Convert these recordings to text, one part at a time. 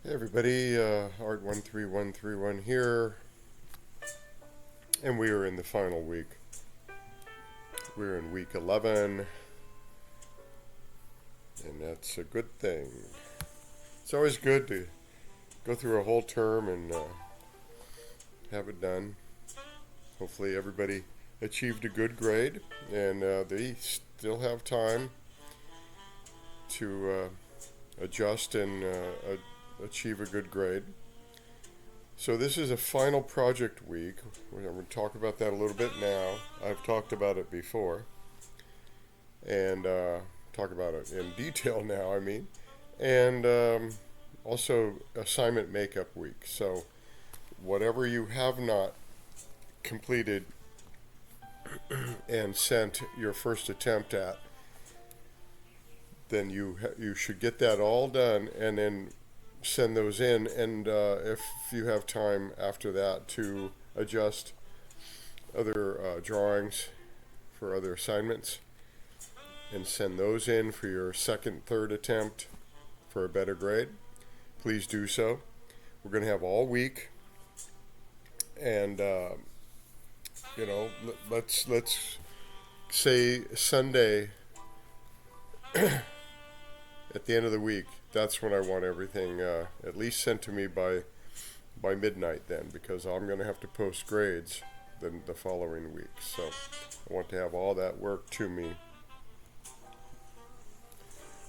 Hey everybody, Art13131 here, and we are in the final week. We're in week 11, and that's a good thing. It's always good to go through a whole term and have it done. Hopefully everybody achieved a good grade, and they still have time to adjust and achieve a good grade. So this is a final project week. We're going to talk about that a little bit now. I've talked about it before, and talk about it in detail now, I mean. And also assignment makeup week. So whatever you have not completed and sent your first attempt at, then you should get that all done and then send those in. And if you have time after that to adjust other drawings for other assignments and send those in for your second, third attempt for a better grade, please do so. We're going to have all week, and let's say Sunday at the end of the week. That's when I want everything at least sent to me by midnight then, because I'm going to have to post grades the following week. So I want to have all that work to me.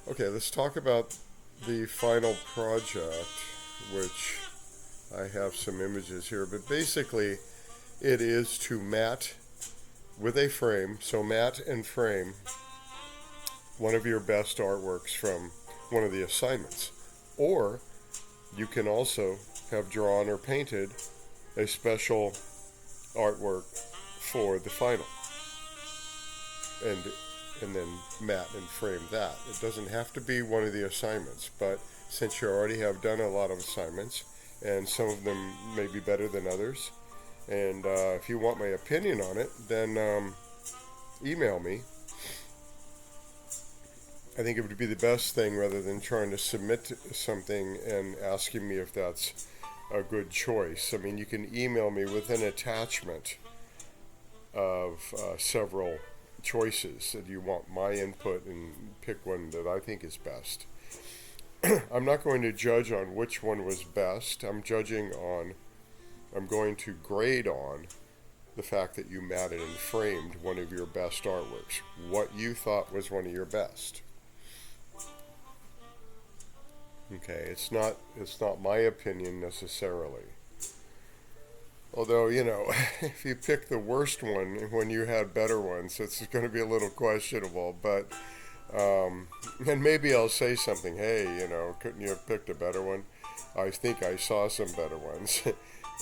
Okay, let's talk about the final project, which I have some images here, but basically it is to mat with a frame. So mat and frame one of your best artworks from one of the assignments. Or you can also have drawn or painted a special artwork for the final, and then mat and frame that. It doesn't have to be one of the assignments, but since you already have done a lot of assignments, and some of them may be better than others, and if you want my opinion on it, then email me. I think it would be the best thing, rather than trying to submit something and asking me if that's a good choice. I mean, you can email me with an attachment of several choices that you want my input, and pick one that I think is best. I'm not going to judge on which one was best. I'm going to grade on the fact that you matted and framed one of your best artworks, what you thought was one of your best. Okay, it's not my opinion necessarily. Although, if you pick the worst one when you had better ones, it's going to be a little questionable. But and maybe I'll say something. Hey, couldn't you have picked a better one? I think I saw some better ones.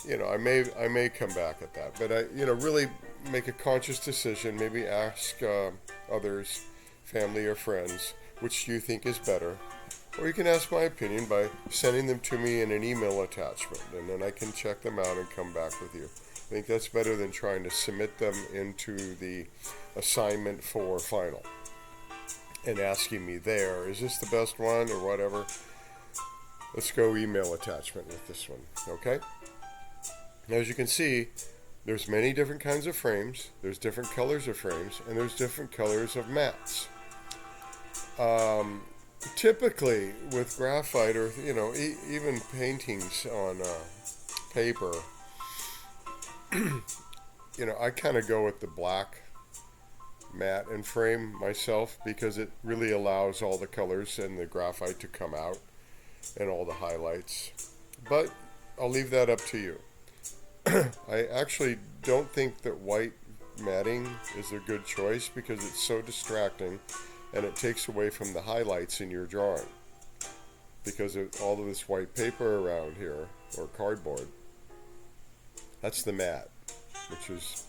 I may come back at that. But I really make a conscious decision. Maybe ask others, family or friends, which do you think is better? Or you can ask my opinion by sending them to me in an email attachment, and then I can check them out and come back with you. I think that's better than trying to submit them into the assignment for final and asking me there, is this the best one or whatever? Let's go email attachment with this one, okay? Now, as you can see, there's many different kinds of frames, there's different colors of frames, and there's different colors of mats. Typically, with graphite, or even paintings on paper, I kind of go with the black mat and frame myself, because it really allows all the colors and the graphite to come out and all the highlights. But I'll leave that up to you. I actually don't think that white matting is a good choice, because it's so distracting and it takes away from the highlights in your drawing, because of all of this white paper around here, or cardboard. That's the mat, which is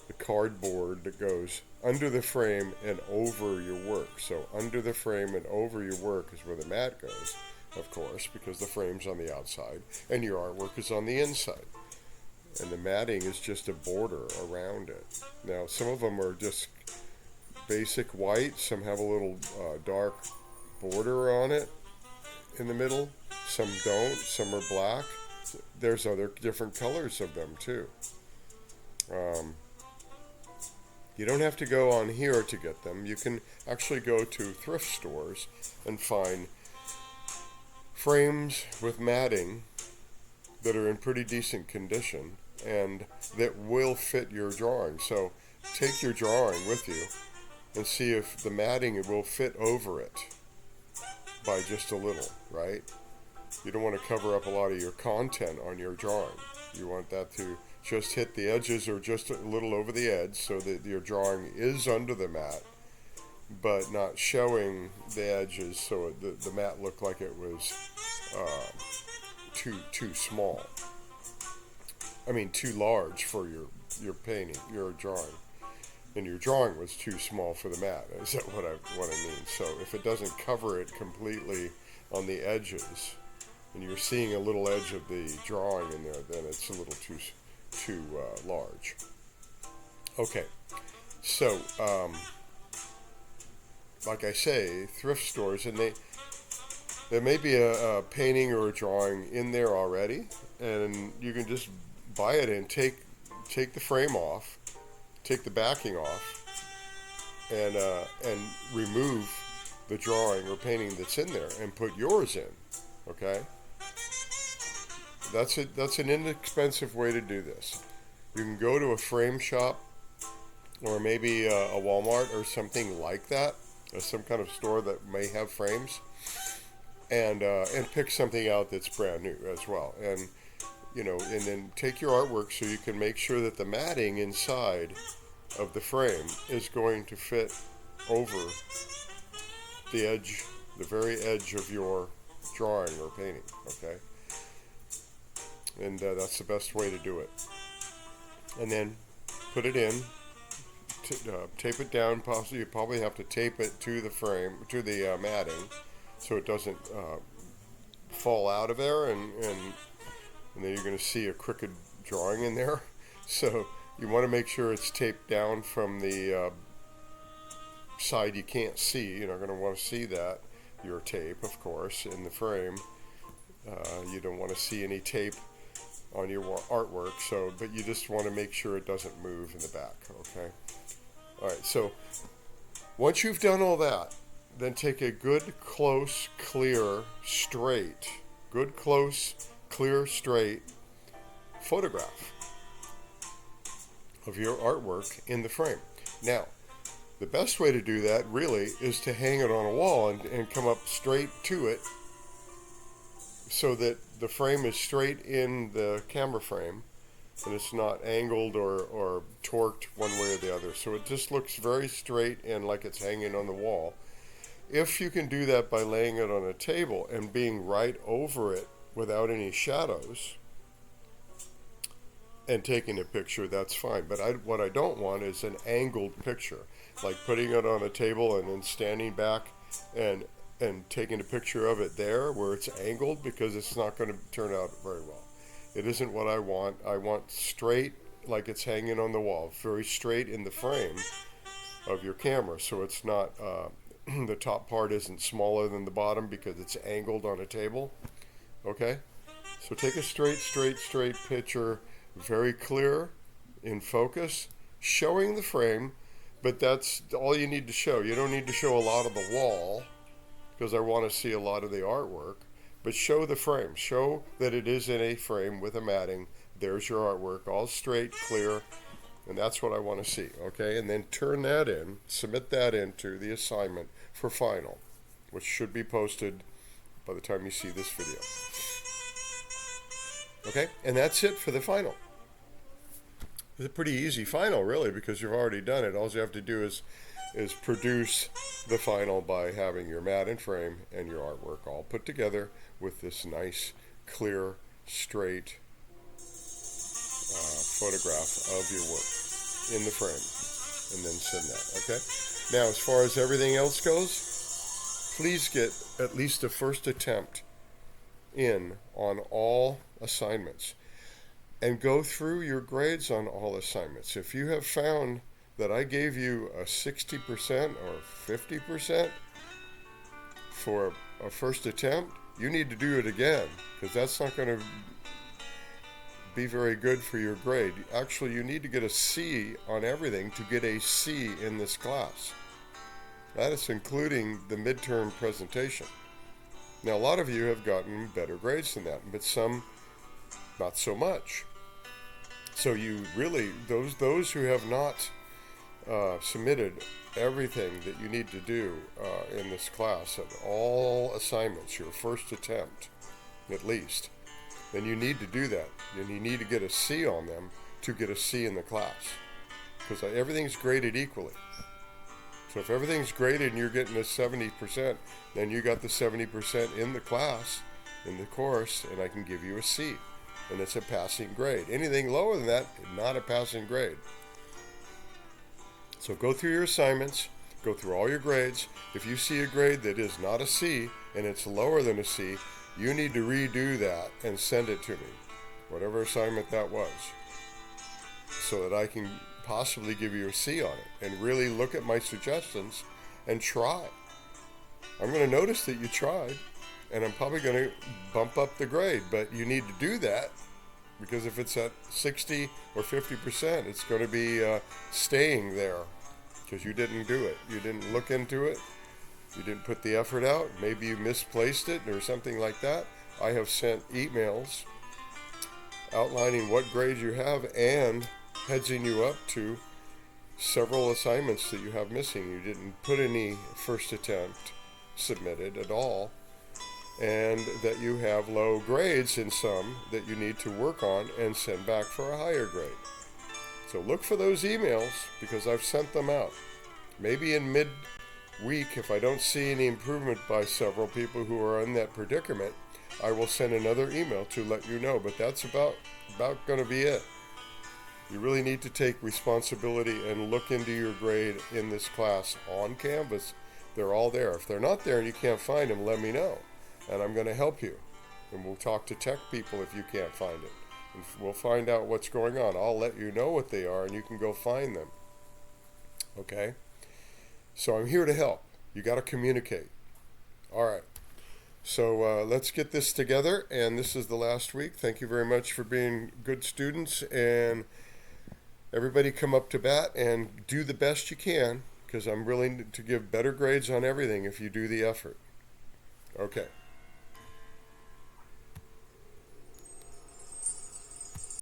the cardboard that goes under the frame and over your work. So under the frame and over your work is where the mat goes, of course, because the frame's on the outside and your artwork is on the inside. And the matting is just a border around it. Now, some of them are just basic white, some have a little dark border on it in the middle, some don't, some are black. There's other different colors of them too. You don't have to go on here to get them. You can actually go to thrift stores and find frames with matting that are in pretty decent condition and that will fit your drawing. So take your drawing with you and see if the matting will fit over it by just a little, right? You don't want to cover up a lot of your content on your drawing. You want that to just hit the edges or just a little over the edge so that your drawing is under the mat, but not showing the edges so the mat looked like it was too small. I mean, too large for your painting, your drawing. And your drawing was too small for the mat. Is that what I mean? So if it doesn't cover it completely on the edges, and you're seeing a little edge of the drawing in there, then it's a little too large. Okay, so like I say, thrift stores, and there may be a painting or a drawing in there already, and you can just buy it and take the frame off, take the backing off, and remove the drawing or painting that's in there and put yours in. Okay. That's an inexpensive way to do this. You can go to a frame shop or maybe a Walmart or something like that, or some kind of store that may have frames, and pick something out that's brand new as well. And and then take your artwork so you can make sure that the matting inside of the frame is going to fit over the edge, the very edge of your drawing or painting. Okay. And that's the best way to do it. And then put it in, tape it down. Possibly you probably have to tape it to the frame, to the matting, so it doesn't fall out of there, and then you're going to see a crooked drawing in there. So you want to make sure it's taped down from the side you can't see. You're not going to want to see that, your tape, of course, in the frame. You don't want to see any tape on your artwork, but you just want to make sure it doesn't move in the back. Okay. All right. So once you've done all that, then take a good, close, clear, straight photograph of your artwork in the frame. Now, the best way to do that really is to hang it on a wall and come up straight to it, so that the frame is straight in the camera frame and it's not angled or torqued one way or the other. So it just looks very straight and like it's hanging on the wall. If you can do that by laying it on a table and being right over it without any shadows and taking a picture, that's fine. But what I don't want is an angled picture, like putting it on a table and then standing back and taking a picture of it there where it's angled, because it's not going to turn out very well. It isn't what I want. I want straight, like it's hanging on the wall, very straight in the frame of your camera, so it's not the top part isn't smaller than the bottom because it's angled on a table. Okay, so take a straight picture, very clear, in focus, showing the frame, but that's all you need to show. You don't need to show a lot of the wall, because I want to see a lot of the artwork, but show the frame. Show that it is in a frame with a matting. There's your artwork, all straight, clear, and that's what I want to see, okay? And then turn that in, submit that into the assignment for final, which should be posted by the time you see this video. Okay, and that's it for the final. It's a pretty easy final, really, because you've already done it. All you have to do is produce the final by having your mat and frame and your artwork all put together with this nice, clear, straight photograph of your work in the frame, and then send that. Okay. Now, as far as everything else goes, please get at least a first attempt in on all assignments, and go through your grades on all assignments. If you have found that I gave you a 60% or 50% for a first attempt, you need to do it again, because that's not going to be very good for your grade. Actually, you need to get a C on everything to get a C in this class. That is including the midterm presentation. Now, a lot of you have gotten better grades than that, but some not so much. So you really, those who have not submitted everything that you need to do in this class, and all assignments, your first attempt at least, then you need to do that. And you need to get a C on them to get a C in the class, because everything's graded equally. So if everything's graded and you're getting a 70%, then you got the 70% in the class, in the course, and I can give you a C. And it's a passing grade. Anything lower than that, not a passing grade. So go through your assignments, go through all your grades. If you see a grade that is not a C and it's lower than a C, you need to redo that and send it to me, whatever assignment that was, so that I can possibly give you a C on it and really look at my suggestions and try. I'm going to notice that you tried, and I'm probably going to bump up the grade, but you need to do that, because if it's at 60 or 50%, it's going to be staying there, because you didn't do it. You didn't look into it. You didn't put the effort out. Maybe you misplaced it or something like that. I have sent emails outlining what grade you have and headsing you up to several assignments that you have missing. You didn't put any first attempt submitted at all, and that you have low grades in some that you need to work on and send back for a higher grade. So look for those emails, because I've sent them out. Maybe in mid-week, if I don't see any improvement by several people who are in that predicament, I will send another email to let you know. But that's about going to be it. You really need to take responsibility and look into your grade in this class on Canvas. They're all there. If they're not there and you can't find them, let me know, and I'm going to help you. And we'll talk to tech people if you can't find it. And we'll find out what's going on. I'll let you know what they are, and you can go find them. Okay? So I'm here to help. You got to communicate. All right. So let's get this together, and this is the last week. Thank you very much for being good students, and everybody come up to bat and do the best you can, because I'm willing to give better grades on everything if you do the effort. Okay.